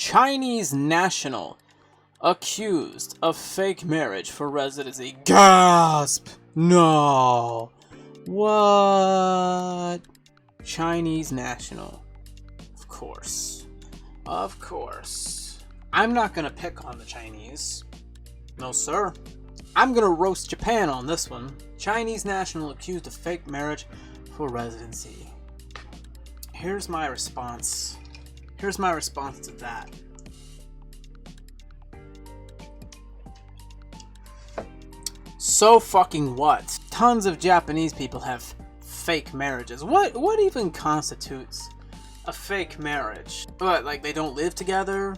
Chinese national accused of fake marriage for residency. Gasp! No. What? Chinese national. Of course. Of course. I'm not gonna pick on the Chinese. No, sir. I'm gonna roast Japan on this one. Chinese national accused of fake marriage for residency. Here's my response. Here's my response to that. So fucking what? Tons of Japanese people have fake marriages. What even constitutes a fake marriage? What, like they don't live together?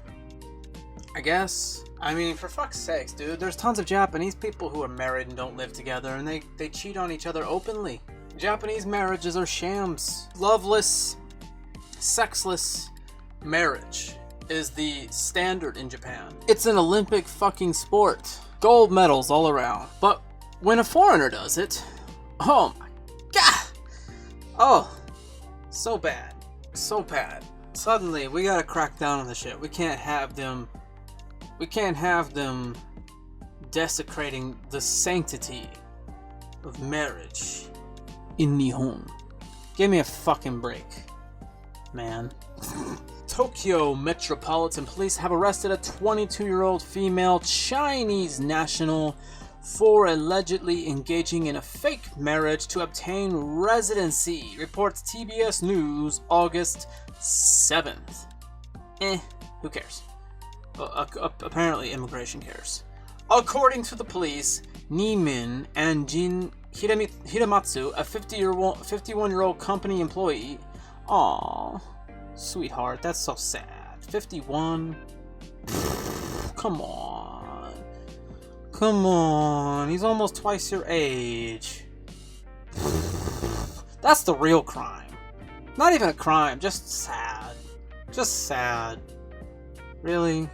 I guess. I mean, for fuck's sakes, dude, there's tons of Japanese people who are married and don't live together, and they cheat on each other openly. Japanese marriages are shams. Loveless, sexless marriage is the standard in Japan. It's an Olympic fucking sport. Gold medals all around. But when a foreigner does it, oh my god! Oh, so bad. So bad. Suddenly, we gotta crack down on the shit. We can't have them desecrating the sanctity of marriage in Nihon. Give me a fucking break, man. Tokyo Metropolitan Police have arrested a 22-year-old female Chinese national for allegedly engaging in a fake marriage to obtain residency, reports TBS News August 7th. Who cares? Apparently immigration cares. According to the police, Nimin and Jin Hiramatsu, a 51-year-old company employee. Aww, sweetheart, that's so sad. 51? Come on. Come on, he's almost twice your age. That's the real crime. Not even a crime, just sad. Just sad. Really?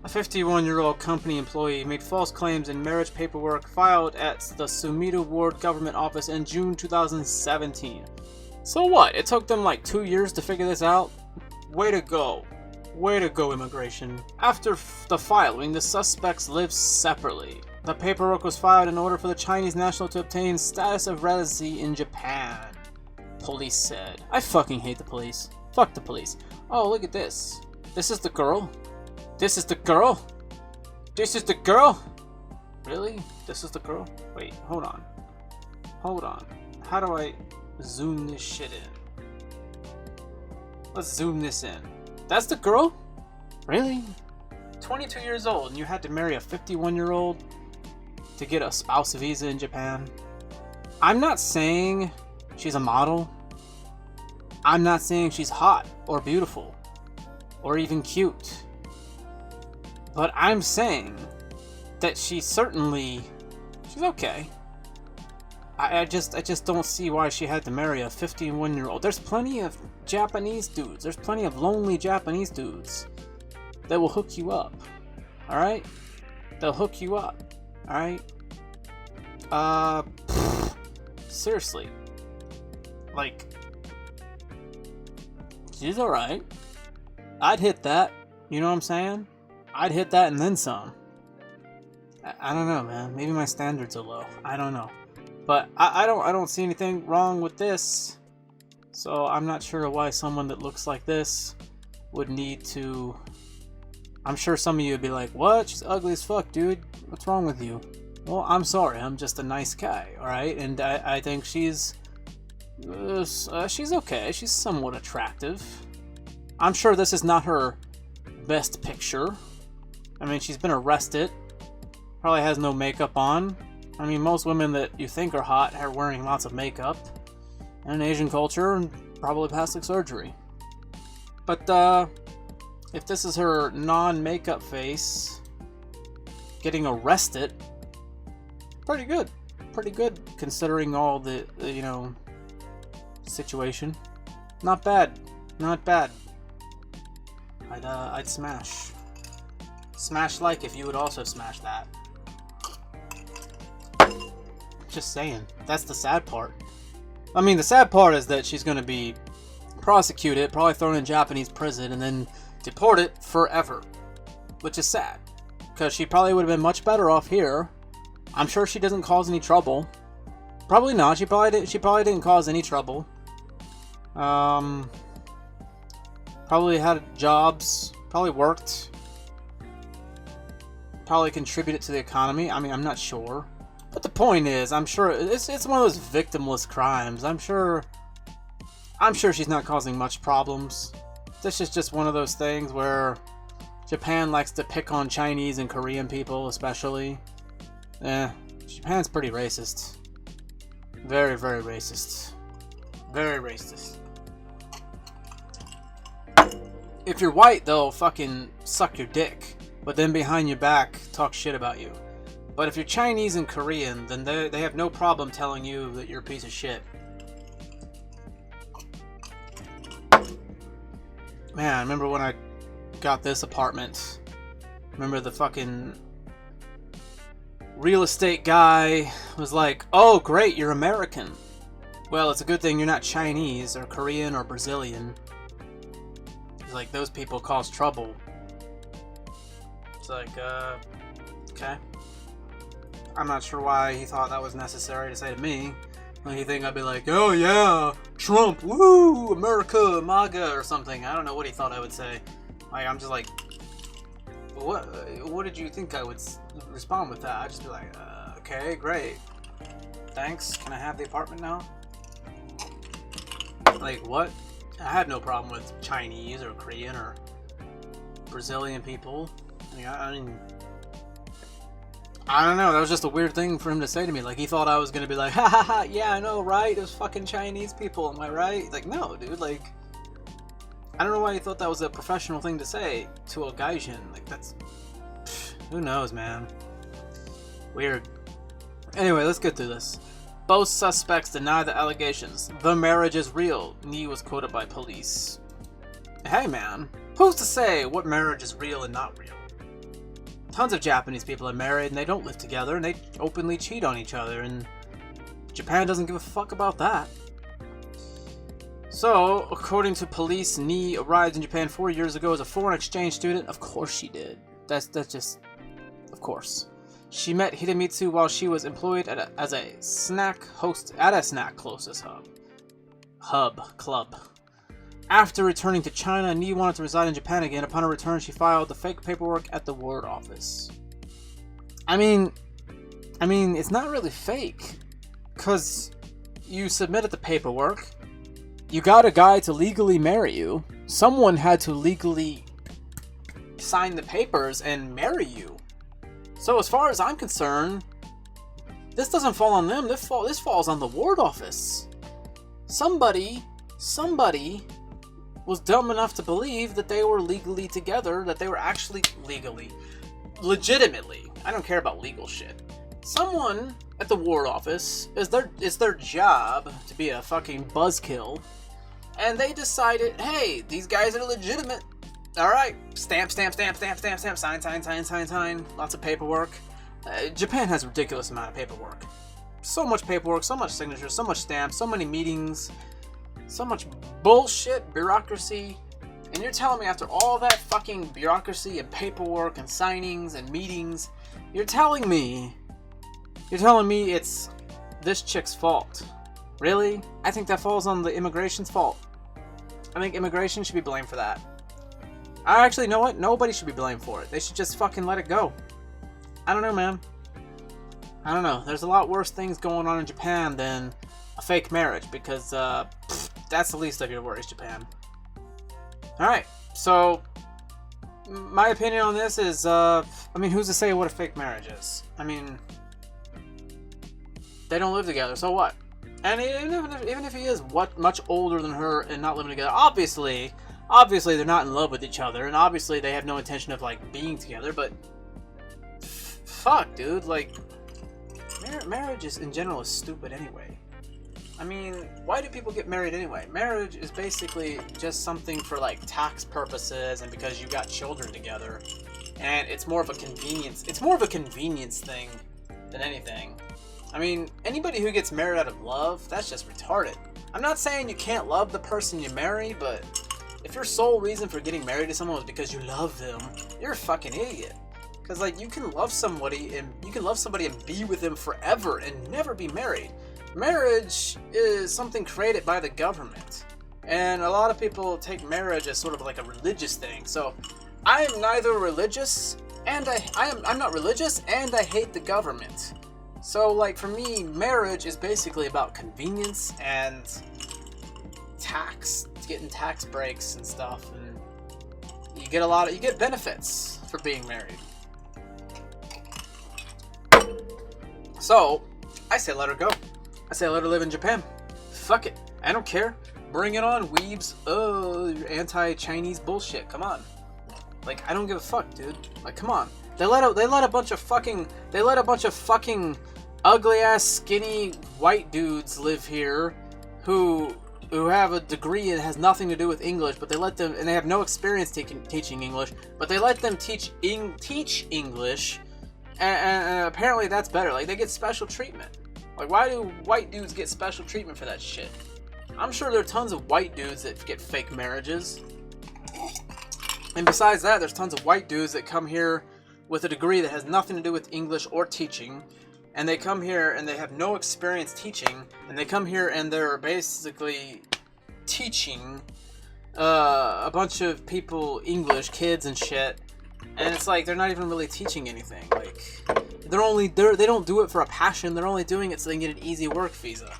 A 51-year-old company employee made false claims in marriage paperwork filed at the Sumida Ward government office in June 2017. So what? It took them like 2 years to figure this out? Way to go. Way to go, immigration. After the filing, the suspects lived separately. The paperwork was filed in order for the Chinese national to obtain status of residency in Japan, police said. I fucking hate the police. Fuck the police. Oh, look at this. This is the girl? This is the girl? This is the girl? Really? This is the girl? Wait, hold on. Hold on. How do I zoom this shit in? Let's zoom this in. That's the girl? Really? 22 years old and you had to marry a 51-year-old to get a spouse visa in Japan? I'm not saying she's a model. I'm not saying she's hot or beautiful or even cute. But I'm saying that she's okay. I just don't see why she had to marry a 51-year-old. There's plenty of Japanese dudes. There's plenty of lonely Japanese dudes that will hook you up. Alright? They'll hook you up. Alright? Seriously. Like, she's alright. I'd hit that. You know what I'm saying? I'd hit that and then some. I don't know, man. Maybe my standards are low. I don't know. But I don't see anything wrong with this. So I'm not sure why someone that looks like this would need to... I'm sure some of you would be like, what? She's ugly as fuck, dude. What's wrong with you? Well, I'm sorry. I'm just a nice guy, alright? And I think she's okay. She's somewhat attractive. I'm sure this is not her best picture. I mean, she's been arrested. Probably has no makeup on. I mean, most women that you think are hot are wearing lots of makeup. And Asian culture, and probably plastic surgery. But, if this is her non-makeup face getting arrested, pretty good. Pretty good, considering all the situation. Not bad. Not bad. I'd smash. Smash like if you would also smash that. Just saying. That's the sad part. I mean, the sad part is that she's gonna be prosecuted, probably thrown in Japanese prison, and then deported forever, which is sad, because she probably would have been much better off here. I'm sure she doesn't cause any trouble. Probably not. She probably didn't cause any trouble. Probably had jobs. Probably worked. Probably contributed to the economy. I mean, I'm not sure. But the point is, I'm sure it's one of those victimless crimes. I'm sure she's not causing much problems. This is just one of those things where Japan likes to pick on Chinese and Korean people, especially. Japan's pretty racist. Very, very racist. Very racist. If you're white, they'll fucking suck your dick, but then behind your back talk shit about you. But if you're Chinese and Korean, then they have no problem telling you that you're a piece of shit. Man, I remember when I got this apartment. Remember the fucking real estate guy was like, "Oh, great, you're American. Well, it's a good thing you're not Chinese or Korean or Brazilian. It's like, those people cause trouble." It's like, okay. I'm not sure why he thought that was necessary to say to me. Like, you think I'd be like, "Oh yeah, Trump, woo, America, MAGA," or something. I don't know what he thought I would say. Like, I'm just like, what did you think I would respond with that? I'd just be like, okay, great. Thanks, can I have the apartment now? Like, what? I had no problem with Chinese or Korean or Brazilian people. I mean, I don't know, that was just a weird thing for him to say to me. Like, he thought I was gonna be like, "Ha ha ha, yeah, I know, right? It was fucking Chinese people, am I right?" Like, no, dude, like, I don't know why he thought that was a professional thing to say to a gaijin. Like, that's, who knows, man. Weird. Anyway, let's get through this. Both suspects deny the allegations. The marriage is real, Ni was quoted by police. Hey, man, who's to say what marriage is real and not real? Tons of Japanese people are married and they don't live together and they openly cheat on each other, and Japan doesn't give a fuck about that. So, according to police, Ni arrived in Japan 4 years ago as a foreign exchange student. Of course she did. That's just, of course. She met Hidemitsu while she was employed as a snack host at a snack closest club. After returning to China, Ni wanted to reside in Japan again. Upon her return, she filed the fake paperwork at the ward office. I mean, it's not really fake, because you submitted the paperwork, you got a guy to legally marry you, someone had to legally sign the papers and marry you. So as far as I'm concerned, this doesn't fall on them, this falls on the ward office. Somebody was dumb enough to believe that they were legally together, that they were actually legitimately. I don't care about legal shit. Someone at the ward office, it's their job to be a fucking buzzkill, and they decided, hey, these guys are legitimate. Alright, stamp, sign. Lots of paperwork. Japan has a ridiculous amount of paperwork. So much paperwork, so much signatures, so much stamps, so many meetings, so much bullshit, bureaucracy. And you're telling me after all that fucking bureaucracy and paperwork and signings and meetings, you're telling me it's this chick's fault. Really? I think that falls on the immigration's fault. I think immigration should be blamed for that. I actually, know what? Nobody should be blamed for it. They should just fucking let it go. I don't know, man. I don't know. There's a lot worse things going on in Japan than a fake marriage, because that's the least of your worries, Japan. Alright, so my opinion on this is, I mean, who's to say what a fake marriage is? I mean, they don't live together, so what? And even if he is much older than her and not living together, obviously they're not in love with each other, and obviously they have no intention of, like, being together, but fuck, dude, like, marriage is, in general, is stupid anyway. I mean, why do people get married anyway? Marriage is basically just something for, like, tax purposes and because you got children together, and it's more of a convenience. It's more of a convenience thing than anything. I mean, anybody who gets married out of love, that's just retarded. I'm not saying you can't love the person you marry, but If your sole reason for getting married to someone was because you love them, you're a fucking idiot. Because, like, you can love somebody and be with them forever and never be married. Marriage is something created by the government. And a lot of people take marriage as sort of like a religious thing. So, I am neither religious, and I'm not religious, and I hate the government. So, like, for me, marriage is basically about convenience and getting tax breaks and stuff, and you get benefits for being married. So, I say let her go. I say let her live in Japan. Fuck it. I don't care. Bring it on, weebs. Oh, you're anti-Chinese bullshit. Come on. Like, I don't give a fuck, dude. Like, come on. They let a bunch of fucking ugly ass skinny white dudes live here who have a degree and has nothing to do with English, but they let them, and they have no experience teaching English, but they let them teach English, and apparently that's better. Like, they get special treatment. Like, why do white dudes get special treatment for that shit? I'm sure there are tons of white dudes that get fake marriages. And besides that, there's tons of white dudes that come here with a degree that has nothing to do with English or teaching. And they come here and they have no experience teaching. And they come here and they're basically teaching a bunch of people English, kids and shit. And it's like, they're not even really teaching anything. Like, they don't do it for a passion. They're only doing it so they can get an easy work visa.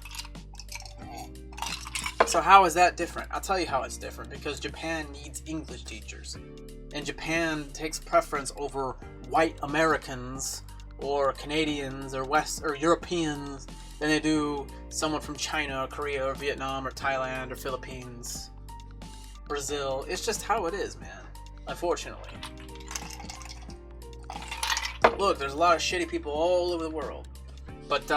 So how is that different? I'll tell you how it's different. Because Japan needs English teachers. And Japan takes preference over white Americans or Canadians or Europeans than they do someone from China or Korea or Vietnam or Thailand or Philippines, Brazil. It's just how it is, man. Unfortunately. Look, there's a lot of shitty people all over the world. But,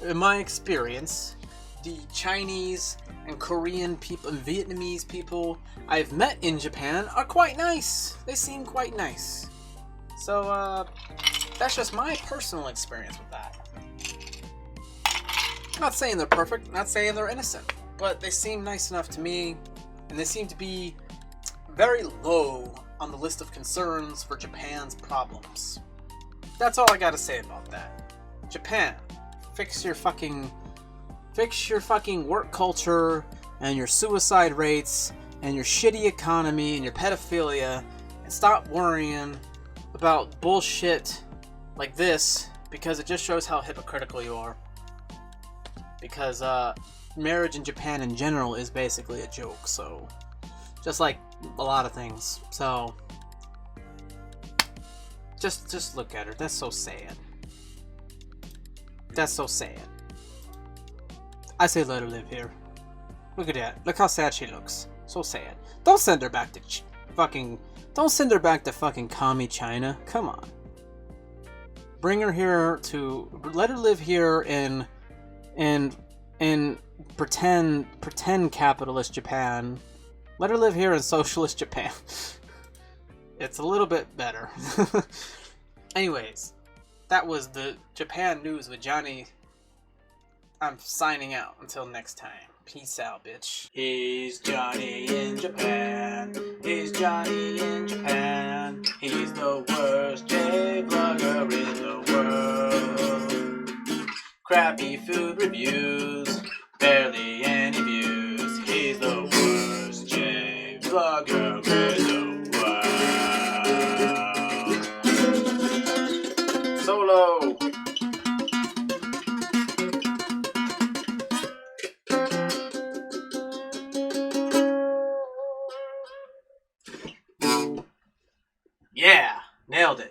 in my experience, the Chinese and Korean people and Vietnamese people I've met in Japan are quite nice. They seem quite nice. So, that's just my personal experience with that. I'm not saying they're perfect, I'm not saying they're innocent, but they seem nice enough to me, and they seem to be very low on the list of concerns for Japan's problems. That's all I gotta say about that. Japan, fix your fucking work culture, and your suicide rates, and your shitty economy, and your pedophilia, and stop worrying about bullshit like this, because it just shows how hypocritical you are. Because marriage in Japan in general is basically a joke, so just like a lot of things. So just look at her. That's so sad. That's so sad. I say let her live here. Look at that. Look how sad she looks. So sad. Don't send her back to Don't send her back to fucking commie China. Come on. Bring her here let her live here in pretend capitalist Japan. Let her live here in socialist Japan. It's a little bit better. Anyways, that was the Japan news with Johnny. I'm signing out until next time. Peace out, bitch. He's Johnny in Japan. He's Johnny in Japan. He's the worst J-vlogger in the world. Crappy food reviews, barely any views. He's the worst J-vlogger in the world. Solo. Yeah, nailed it.